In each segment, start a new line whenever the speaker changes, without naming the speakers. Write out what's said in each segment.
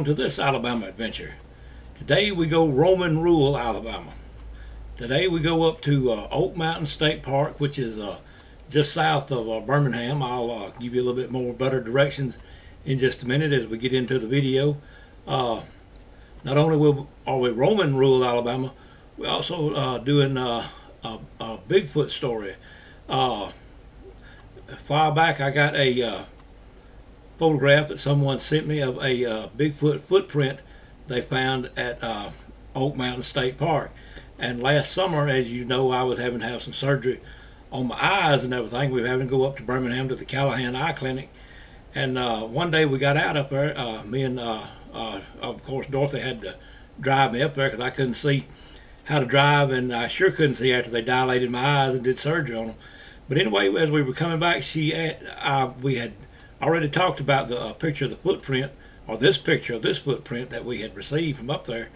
to this Alabama adventure. Today we go roaming rural Alabama. Today we go up to Oak Mountain State Park, which is just south of Birmingham. I'll give you a little bit more better directions in just a minute as we get into the video. Not only are we roaming rural Alabama, we're also doing a Bigfoot story. A while back I got a photograph that someone sent me of a Bigfoot footprint they found at Oak Mountain State Park. And last summer, as you know, I was having to have some surgery on my eyes and everything. We were having to go up to Birmingham to the Callahan Eye Clinic. And one day we got out up there. Me and, of course, Dorothy had to drive me up there because I couldn't see how to drive, and I sure couldn't see after they dilated my eyes and did surgery on them. But anyway, as we were coming back, we had already talked about the picture of the footprint, or this picture of this footprint that we had received from up there.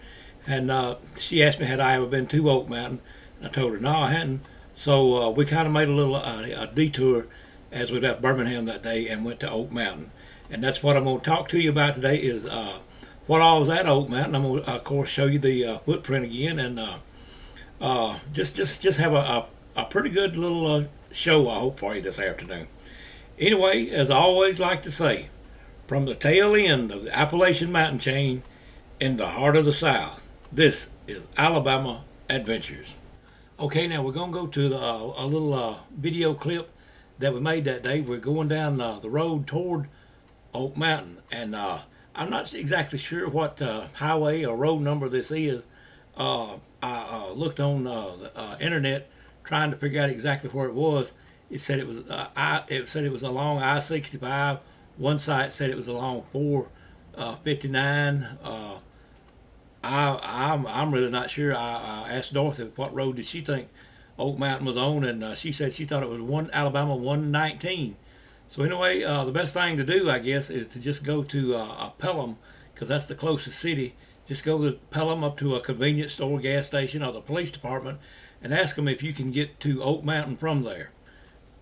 And she asked me had I ever been to Oak Mountain. And I told her no, I hadn't. So we kind of made a little a detour as we left Birmingham that day and went to Oak Mountain. And that's what I'm going to talk to you about today is what all was at Oak Mountain. I'm going to, of course, show you the footprint again and just have a pretty good little show, I hope, for you this afternoon. Anyway, as I always like to say, from the tail end of the Appalachian Mountain Chain in the heart of the South, this is Alabama Adventures. Okay, now we're going to go to a little video clip that we made that day. We're going down the road toward Oak Mountain, and I'm not exactly sure what highway or road number this is. I looked on the internet trying to figure out exactly where it was. It said it was along I-65. One site said it was along 459. I'm really not sure. I asked Dorothy what road did she think Oak Mountain was on, and she said she thought it was Alabama 119. So anyway, the best thing to do, I guess, is to just go to Pelham, because that's the closest city. Just go to Pelham up to a convenience store, gas station, or the police department, and ask them if you can get to Oak Mountain from there.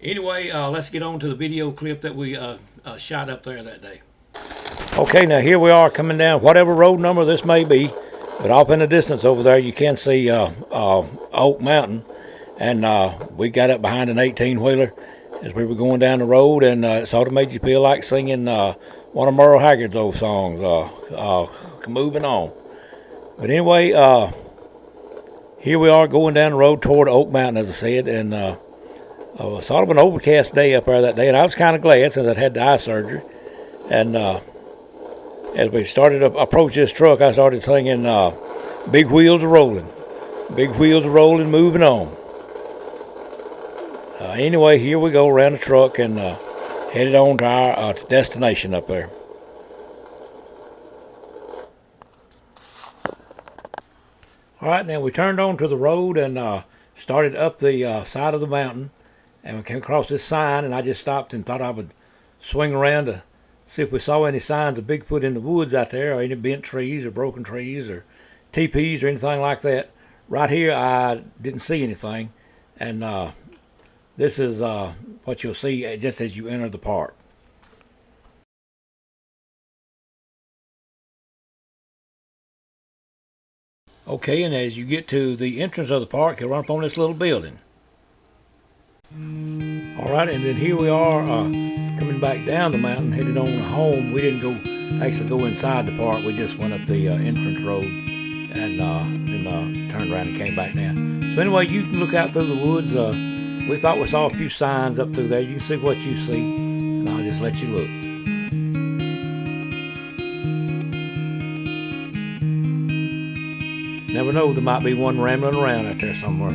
Anyway, let's get on to the video clip that we shot up there that day. Okay, now here we are coming down whatever road number this may be, but off in the distance over there you can see Oak Mountain, and we got up behind an 18-wheeler as we were going down the road, and it sort of made you feel like singing one of Merle Haggard's old songs, Moving On. But anyway, here we are going down the road toward Oak Mountain, as I said, and sort of an overcast day up there that day, and I was kind of glad since I'd had the eye surgery. And as we started to approach this truck, I started singing Big Wheels Are Rolling, Big Wheels Are Rolling, Moving On. Anyway, here we go around the truck and headed on to our destination up there. All right, now we turned onto the road and started up the side of the mountain, and we came across this sign, and I just stopped and thought I would swing around to see if we saw any signs of Bigfoot in the woods out there, or any bent trees or broken trees or teepees or anything like that. Right here I didn't see anything, and this is what you'll see just as you enter the park. Okay, and as you get to the entrance of the park, you'll run up on this little building. All right, and then here we are coming back down the mountain, headed on home. We didn't actually go inside the park. We just went up the entrance road and then turned around and came back down. So anyway, you can look out through the woods. We thought we saw a few signs up through there. You can see what you see, and I'll just let you look. Never know, there might be one rambling around out there somewhere.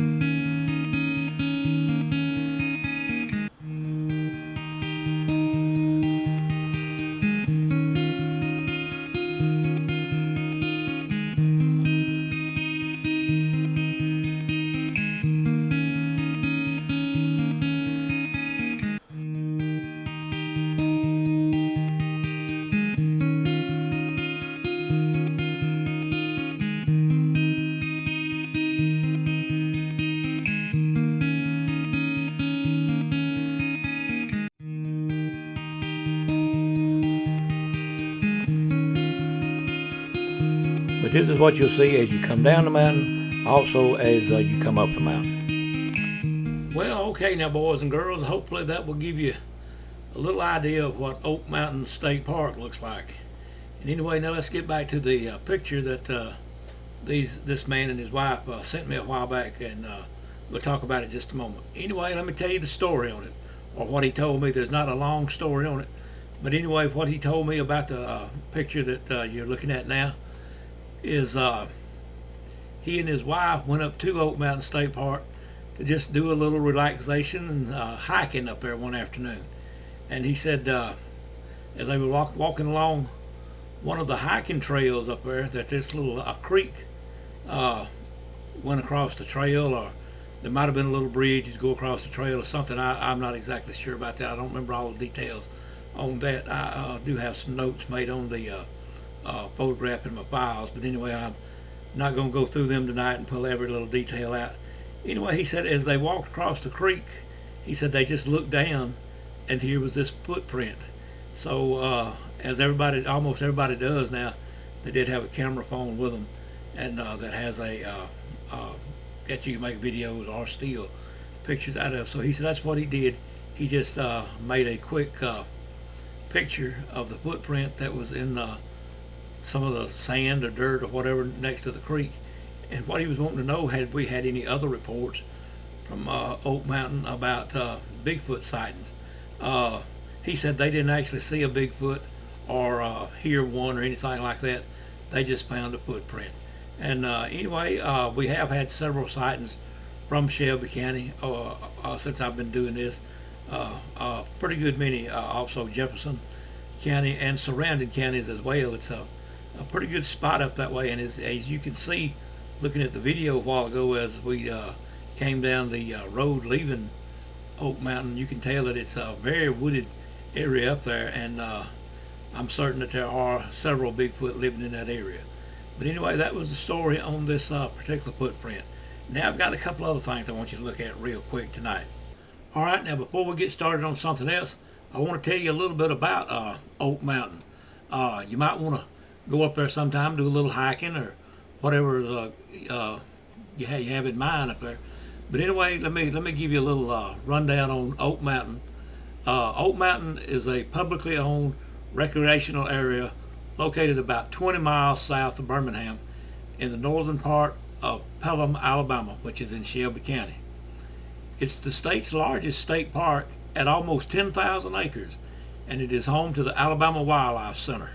this is what you'll see as you come down the mountain, also as you come up the mountain. Well, okay now, boys and girls, hopefully that will give you a little idea of what Oak Mountain State Park looks like. And anyway, now let's get back to the picture that this man and his wife sent me a while back, and we'll talk about it in just a moment. Anyway, let me tell you the story on it, or what he told me. There's not a long story on it, but anyway, what he told me about the picture that you're looking at now is he and his wife went up to Oak Mountain State Park to just do a little relaxation and hiking up there one afternoon. And he said as they were walking along one of the hiking trails up there, that this little creek went across the trail, or there might have been a little bridge to go across the trail or something. I'm not exactly sure about that. I don't remember all the details on that. I do have some notes made on the photograph in my files, but anyway, I'm not going to go through them tonight and pull every little detail out. Anyway, he said as they walked across the creek, he said they just looked down, and here was this footprint. So as almost everybody does now, they did have a camera phone with them, and that has a that you can make videos or still pictures out of. So he said that's what he did. He just made a quick picture of the footprint that was in some of the sand or dirt or whatever next to the creek. And what he was wanting to know, had we had any other reports from Oak Mountain about Bigfoot sightings. He said they didn't actually see a Bigfoot or hear one or anything like that. They just found a footprint. And anyway, we have had several sightings from Shelby County since I've been doing this. Pretty good many, also Jefferson County and surrounding counties as well. It's a pretty good spot up that way. And as you can see, looking at the video a while ago, as we came down the road leaving Oak Mountain, you can tell that it's a very wooded area up there, and I'm certain that there are several Bigfoot living in that area. But anyway, that was the story on this particular footprint. Now I've got a couple other things I want you to look at real quick tonight. Alright, now before we get started on something else, I want to tell you a little bit about Oak Mountain. You might want to go up there sometime, do a little hiking or whatever you have in mind up there. But anyway, let me give you a little rundown on Oak Mountain. Oak Mountain is a publicly owned recreational area located about 20 miles south of Birmingham in the northern part of Pelham, Alabama, which is in Shelby County. It's the state's largest state park at almost 10,000 acres, and it is home to the Alabama Wildlife Center,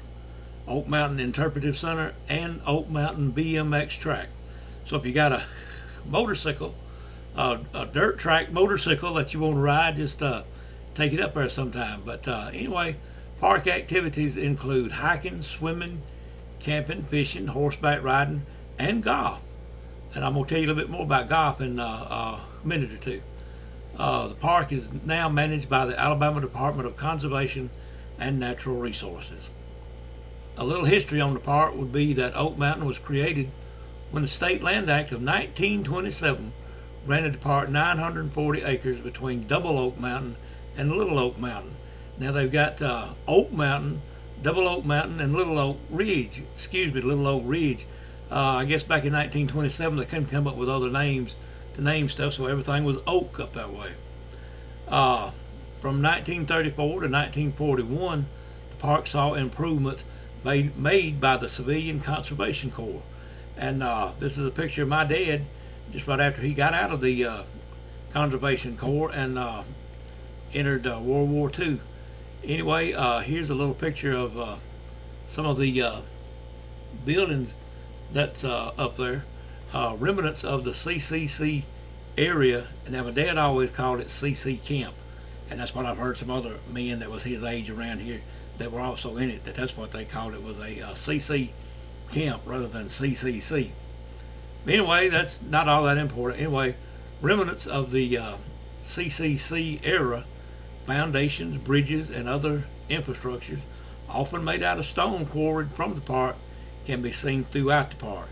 Oak Mountain Interpretive Center, and Oak Mountain BMX track. So if you got a motorcycle, a dirt track motorcycle that you want to ride, just take it up there sometime. But anyway, park activities include hiking, swimming, camping, fishing, horseback riding, and golf. And I'm going to tell you a little bit more about golf in a minute or two. The park is now managed by the Alabama Department of Conservation and Natural Resources. A little history on the park would be that Oak Mountain was created when the State Land Act of 1927 granted the park 940 acres between Double Oak Mountain and Little Oak Mountain. Now they've got Oak Mountain, Double Oak Mountain, and Little Oak Ridge. Little Oak Ridge. I guess back in 1927 they couldn't come up with other names to name stuff, so everything was oak up that way. From 1934 to 1941, the park saw improvements made by the Civilian Conservation Corps. And this is a picture of my dad just right after he got out of the Conservation Corps and entered World War II. Anyway, here's a little picture of some of the buildings that's up there, remnants of the CCC area. And now my dad always called it CC Camp, and that's what I've heard some other men that was his age around here that were also in it, that's what they called it, was a CC Camp rather than CCC. Anyway, that's not all that important. Anyway, remnants of the CCC era, foundations, bridges, and other infrastructures, often made out of stone quarried from the park, can be seen throughout the park.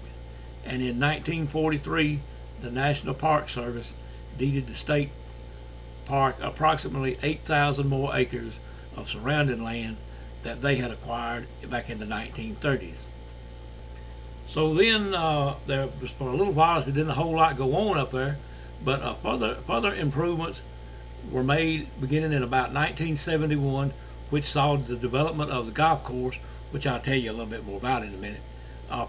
And in 1943, the National Park Service deeded the state park approximately 8,000 more acres of surrounding land that they had acquired back in the 1930s. So then there was for a little while there didn't a whole lot go on up there, but further improvements were made beginning in about 1971, which saw the development of the golf course, which I'll tell you a little bit more about in a minute.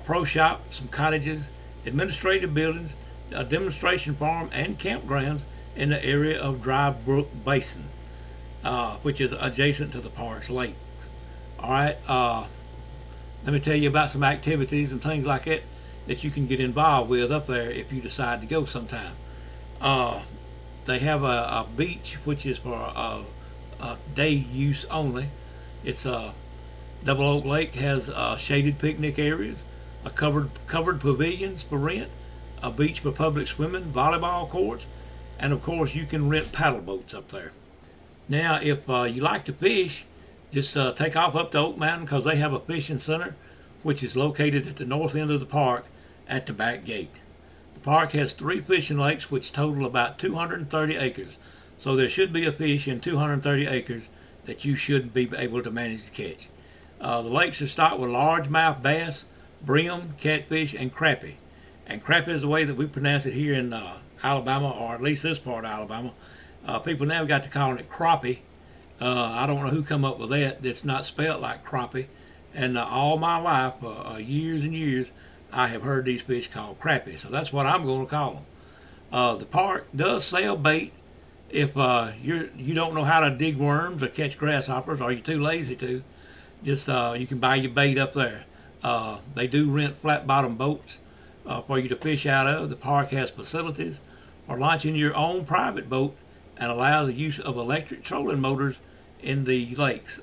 Pro shop, some cottages, administrative buildings, a demonstration farm, and campgrounds in the area of Dry Brook Basin, which is adjacent to the park's lakes. All right, let me tell you about some activities and things like that that you can get involved with up there if you decide to go sometime. They have a beach which is for day use only. It's Double Oak Lake has shaded picnic areas, a covered pavilions for rent, a beach for public swimming, volleyball courts, and of course you can rent paddle boats up there. Now, if you like to fish, just take off up to Oak Mountain because they have a fishing center which is located at the north end of the park at the back gate. The park has 3 fishing lakes which total about 230 acres, so there should be a fish in 230 acres that you should be able to manage to catch. The lakes are stocked with largemouth bass, brim, catfish, and crappie. And crappie is the way that we pronounce it here in Alabama, or at least this part of Alabama. People now got to calling it crappie. I don't know who come up with that. It's not spelled like crappie. And all my life, years and years, I have heard these fish called crappie. So that's what I'm going to call them. The park does sell bait. If you don't know how to dig worms or catch grasshoppers, or you're too lazy to, just you can buy your bait up there. They do rent flat bottom boats for you to fish out of. The park has facilities for launching your own private boat and allows the use of electric trolling motors in the lakes.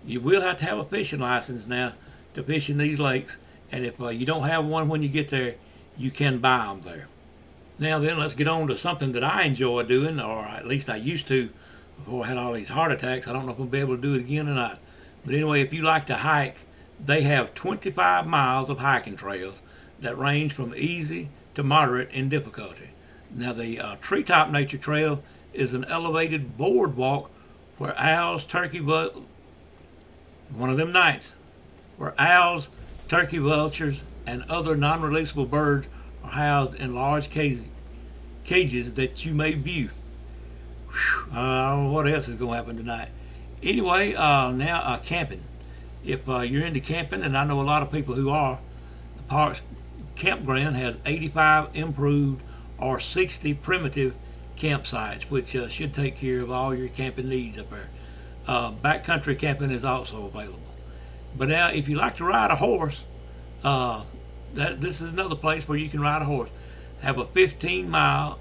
You will have to have a fishing license now to fish in these lakes, and if you don't have one when you get there, you can buy them there. Now then, let's get on to something that I enjoy doing, or at least I used to before I had all these heart attacks. I don't know if I'll be able to do it again or not. But anyway, if you like to hike, they have 25 miles of hiking trails that range from easy to moderate in difficulty. Now the Treetop Nature Trail is an elevated boardwalk where owls, one of them nights, where owls, turkey vultures, and other non-releasable birds are housed in large cages that you may view. I don't know what else is going to happen tonight. Anyway, now camping. If you're into camping, and I know a lot of people who are, the park's campground has 85 improved or 60 primitive campsites, which should take care of all your camping needs up there. Backcountry camping is also available. But now, if you like to ride a horse, this is another place where you can ride a horse. Have a 15-mile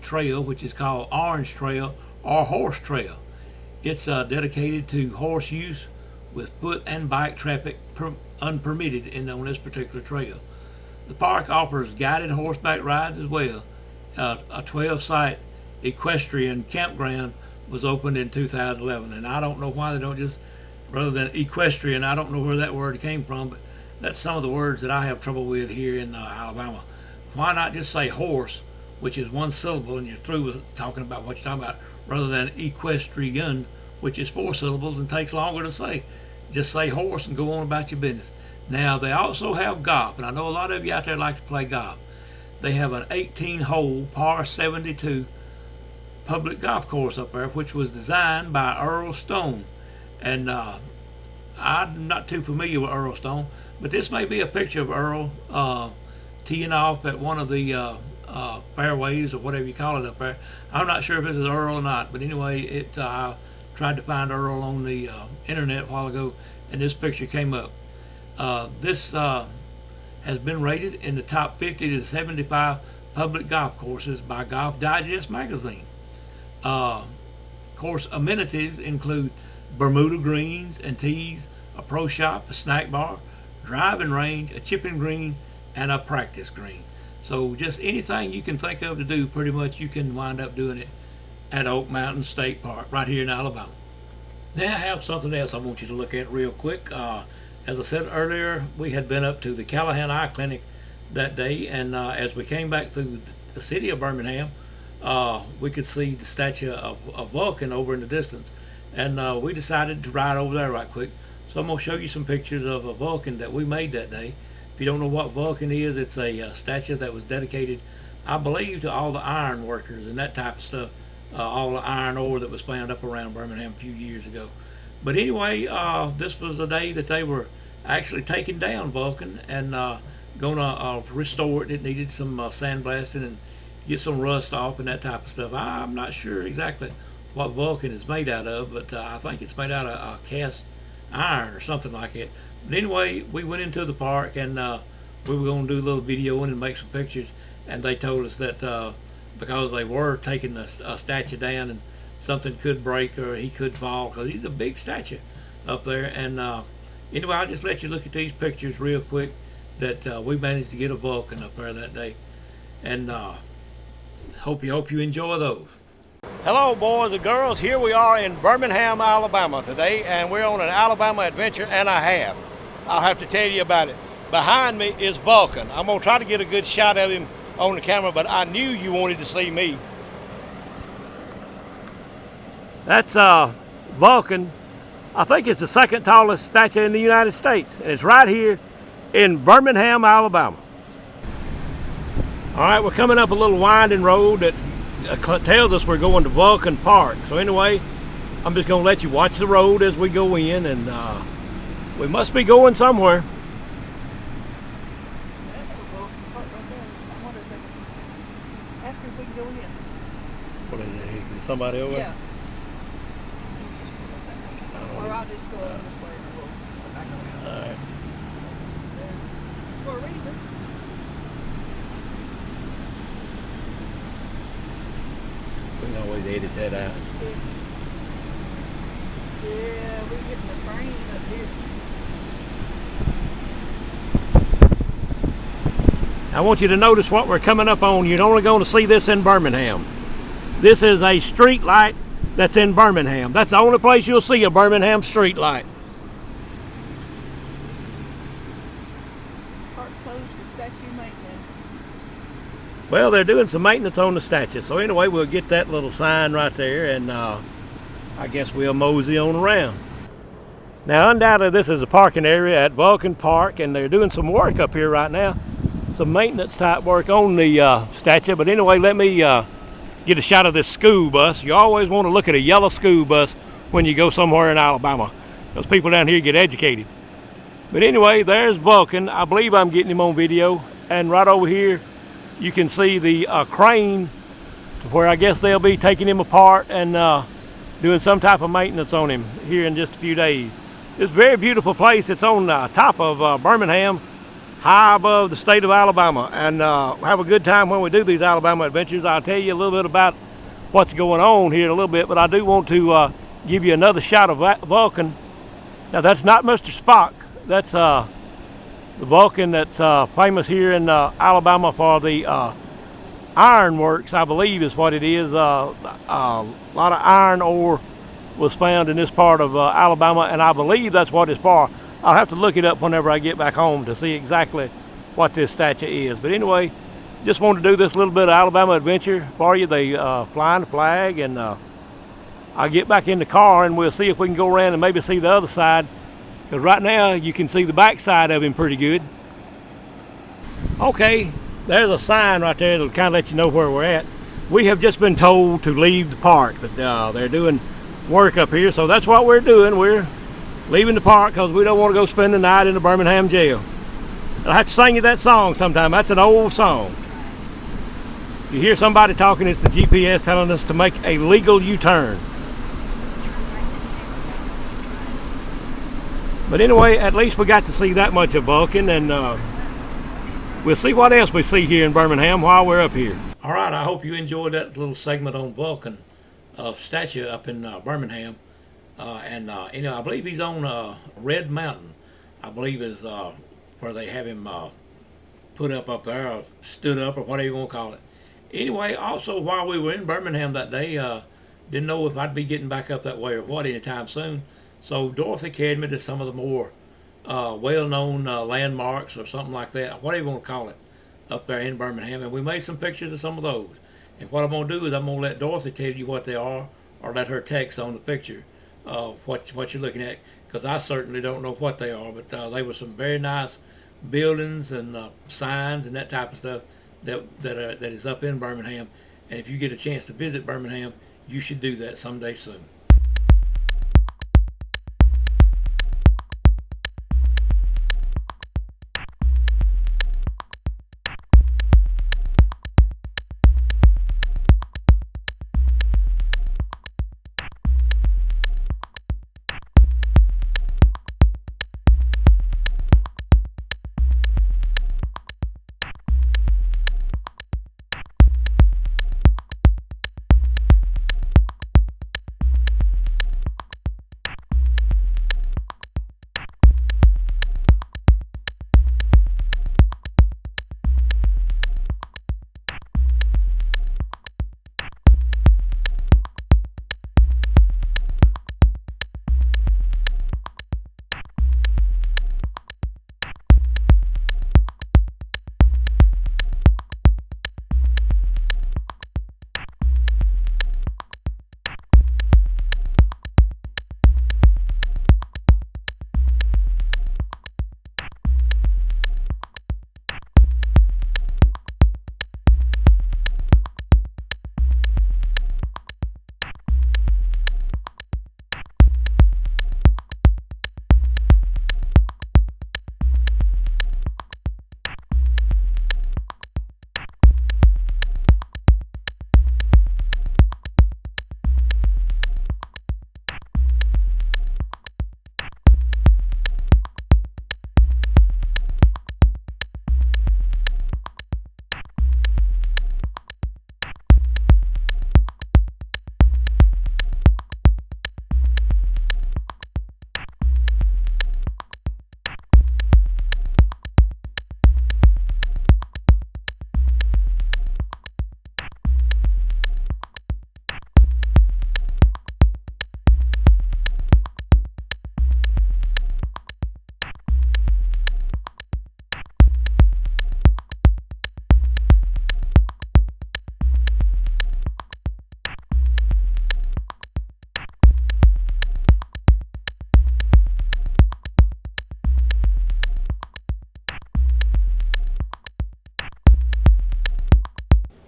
trail, which is called Orange Trail or Horse Trail. It's dedicated to horse use with foot and bike traffic unpermitted on this particular trail. The park offers guided horseback rides as well. A 12-site equestrian campground was opened in 2011, and I don't know why they don't just, rather than equestrian, I don't know where that word came from, but that's some of the words that I have trouble with here in Alabama. Why not just say horse, which is one syllable, and you're through with talking about what you're talking about, rather than equestrian, which is 4 syllables and takes longer to say. Just say horse and go on about your business. Now, they also have golf, and I know a lot of you out there like to play golf. They have an 18-hole par 72 public golf course up there, which was designed by Earl Stone. And I'm not too familiar with Earl Stone, but this may be a picture of Earl teeing off at one of the fairways or whatever you call it up there. I'm not sure if this is Earl or not, but anyway, I tried to find Earl on the internet a while ago, and this picture came up. This has been rated in the top 50 to 75 public golf courses by Golf Digest magazine. Course amenities include Bermuda greens and tees, a pro shop, a snack bar, driving range, a chipping green, and a practice green. So just anything you can think of to do, pretty much you can wind up doing it at Oak Mountain State Park right here in Alabama. Now I have something else I want you to look at real quick. As I said earlier, we had been up to the Callahan Eye Clinic that day, and as we came back through the city of Birmingham, we could see the statue of Vulcan over in the distance, and we decided to ride over there right quick. So I'm going to show you some pictures of a Vulcan that we made that day. If you don't know what Vulcan is, it's a statue that was dedicated, I believe, to all the iron workers and that type of stuff, all the iron ore that was found up around Birmingham a few years ago. But anyway, this was the day that they were actually taking down Vulcan and gonna restore it. It needed some sandblasting and get some rust off and that type of stuff. I'm not sure exactly what Vulcan is made out of, but I think it's made out of cast iron or something like it. But anyway, we went into the park and we were going to do a little videoing and make some pictures, and they told us that because they were taking the statue down and something could break or he could fall, because he's a big statue up there. And anyway, I'll just let you look at these pictures real quick that we managed to get a Vulcan up there that day, and hope you enjoy those. Hello, boys and girls. Here we are in Birmingham, Alabama today, and we're on an Alabama adventure and a half. I'll have to tell you about it. Behind me is Vulcan. I'm going to try to get a good shot of him on the camera, but I knew you wanted to see me. That's Vulcan. I think it's the second tallest statue in the United States, and it's right here in Birmingham, Alabama. All right, we're coming up a little winding road that tells us we're going to Vulcan Park. So anyway, I'm just going to let you watch the road as we go in, and we must be going somewhere.
That's a Vulcan Park right there. I wonder if they can ask her if we can go in.
What is it? Somebody over?
Yeah. Or I'll just go on this way.
All right.
For a reason.
We can always edit that out.
Yeah, we're getting the train up here.
I want you to notice what we're coming up on. You're only going to see this in Birmingham. This is a street light that's in Birmingham. That's the only place you'll see a Birmingham street light.
Park closed for statue maintenance.
Well, they're doing some maintenance on the statue. So anyway, we'll get that little sign right there, and I guess we'll mosey on around. Now, undoubtedly, this is a parking area at Vulcan Park, and they're doing some work up here right now. Some maintenance type work on the statue. But anyway, let me get a shot of this school bus. You always want to look at a yellow school bus when you go somewhere in Alabama. Those people down here get educated. But anyway, there's Vulcan. I believe I'm getting him on video. And right over here, you can see the crane to where I guess they'll be taking him apart and doing some type of maintenance on him here in just a few days. It's a very beautiful place. It's on top of Birmingham, high above the state of Alabama, and have a good time when we do these Alabama adventures. I'll tell you a little bit about what's going on here in a little bit, but I do want to give you another shot of Vulcan. Now, that's not Mr. Spock. That's the Vulcan that's famous here in Alabama for the iron works, I believe is what it is. A lot of iron ore was found in this part of Alabama, and I believe that's what it's for. I'll have to look it up whenever I get back home to see exactly what this statue is. But anyway, just want to do this little bit of Alabama adventure for you. They flying the flag, and I'll get back in the car and we'll see if we can go around and maybe see the other side, because right now you can see the back side of him pretty good. Okay, there's a sign right there that'll kind of let you know where we're at. We have just been told to leave the park, that they're doing work up here, so that's what we're doing. We're leaving the park because we don't want to go spend the night in the Birmingham jail. I'll have to sing you that song sometime. That's an old song. You hear somebody talking, it's the GPS telling us to make a legal U-turn. But anyway, at least we got to see that much of Vulcan, and we'll see what else we see here in Birmingham while we're up here. All right, I hope you enjoyed that little segment on Vulcan statue up in Birmingham. You know, I believe he's on Red Mountain, I believe is where they have him put up there, or stood up, or whatever you want to call it. Anyway, also while we were in Birmingham that day, didn't know if I'd be getting back up that way or what anytime soon. So Dorothy carried me to some of the more well-known landmarks or something like that, whatever you want to call it, up there in Birmingham, and we made some pictures of some of those. And what I'm going to do is I'm going to let Dorothy tell you what they are, or let her text on the picture what you're looking at, because I certainly don't know what they are, but they were some very nice buildings and signs and that type of stuff that is up in Birmingham. And if you get a chance to visit Birmingham, you should do that someday soon.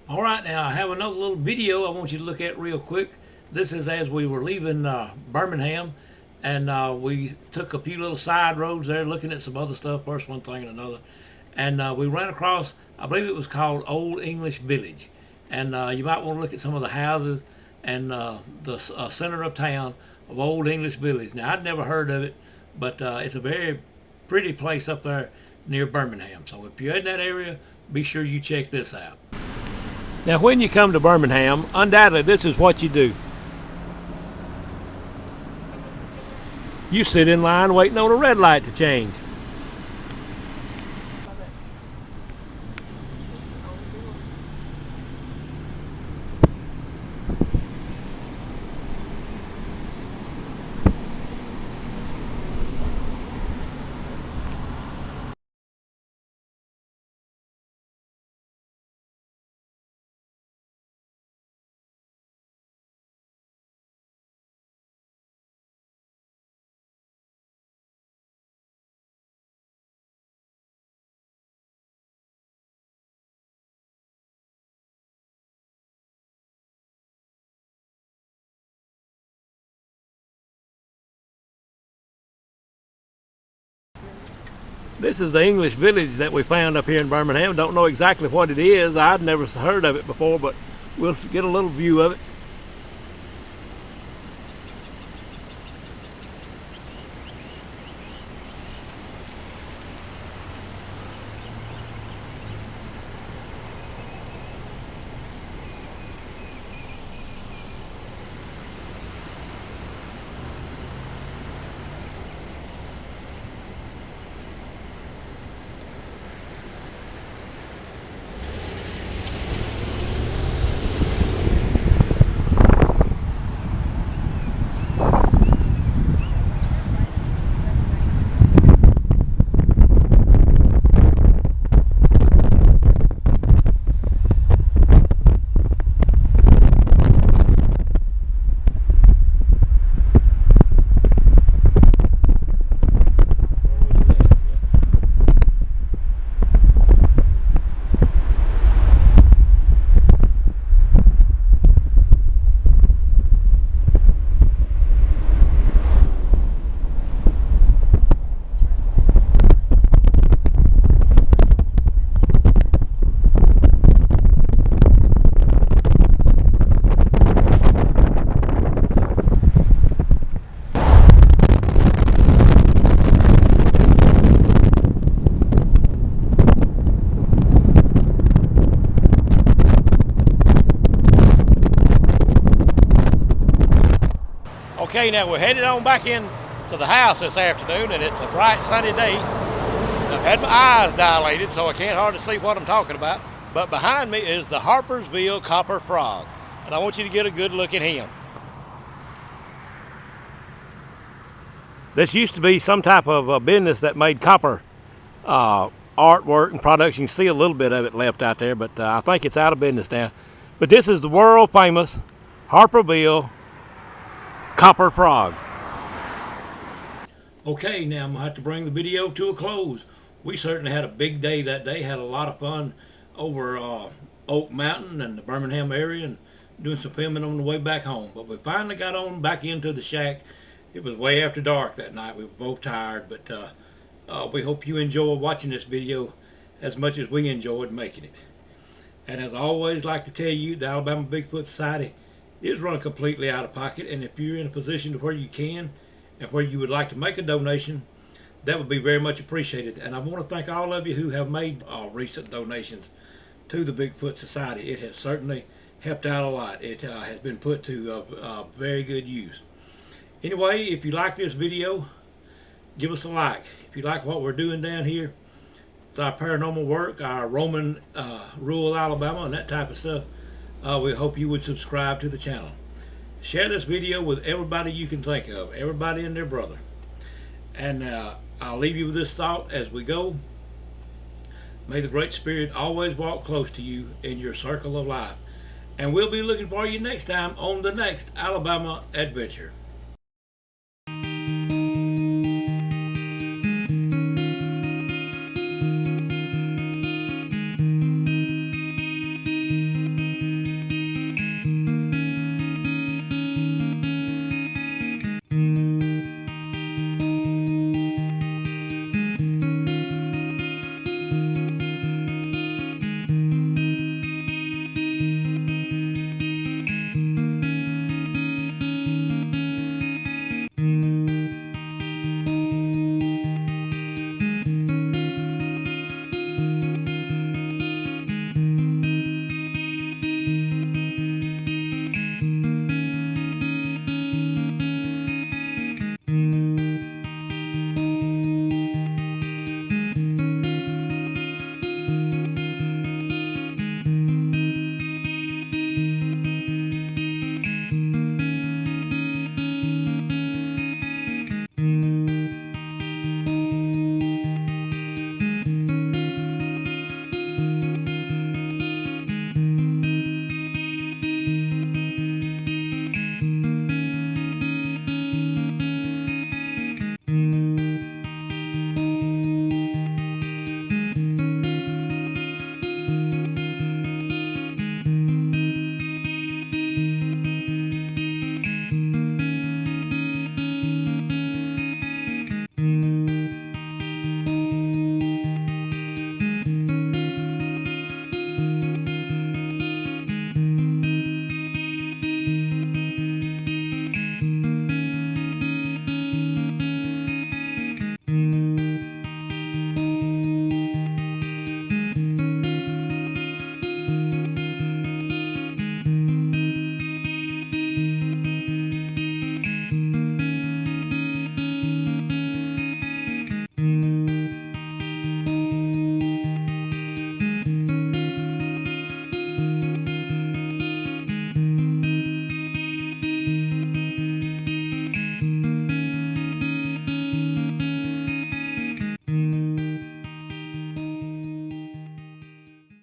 All right, now I have another little video I want you to look at real quick. This is as we were leaving Birmingham, and we took a few little side roads there looking at some other stuff, first one thing and another. And we ran across, I believe it was called Old English Village. And you might want to look at some of the houses and the center of town of Old English Village. Now, I'd never heard of it, but it's a very pretty place up there near Birmingham. So if you're in that area, be sure you check this out. Now, when you come to Birmingham, undoubtedly this is what you do. You sit in line waiting on a red light to change. This is the English Village that we found up here in Birmingham. Don't know exactly what it is. I'd never heard of it before, but we'll get a little view of it. Okay, now we're headed on back in to the house this afternoon, and it's a bright sunny day. I've had my eyes dilated, so I can't hardly see what I'm talking about. But behind me is the Harpersville Copper Frog, and I want you to get a good look at him. This used to be some type of a business that made copper artwork and products. You can see a little bit of it left out there, but I think it's out of business now. But this is the world famous Harpersville Copper Frog. Okay, now I'm going to have to bring the video to a close. We certainly had a big day that day, had a lot of fun over Oak Mountain and the Birmingham area and doing some filming on the way back home. But we finally got on back into the shack. It was way after dark that night. We were both tired, but we hope you enjoy watching this video as much as we enjoyed making it. And as I always like to tell you, the Alabama Bigfoot Society is run completely out of pocket, and if you're in a position to where you can and where you would like to make a donation, that would be very much appreciated. And I want to thank all of you who have made recent donations to the Bigfoot Society. It has certainly helped out a lot. It has been put to very good use. Anyway, if you like this video, give us a like. If you like what we're doing down here, it's our paranormal work, our Roman rural Alabama and that type of stuff, we hope you would subscribe to the channel. Share this video with everybody you can think of, everybody and their brother. And I'll leave you with this thought as we go. May the Great Spirit always walk close to you in your circle of life. And we'll be looking for you next time on the next Alabama Adventure.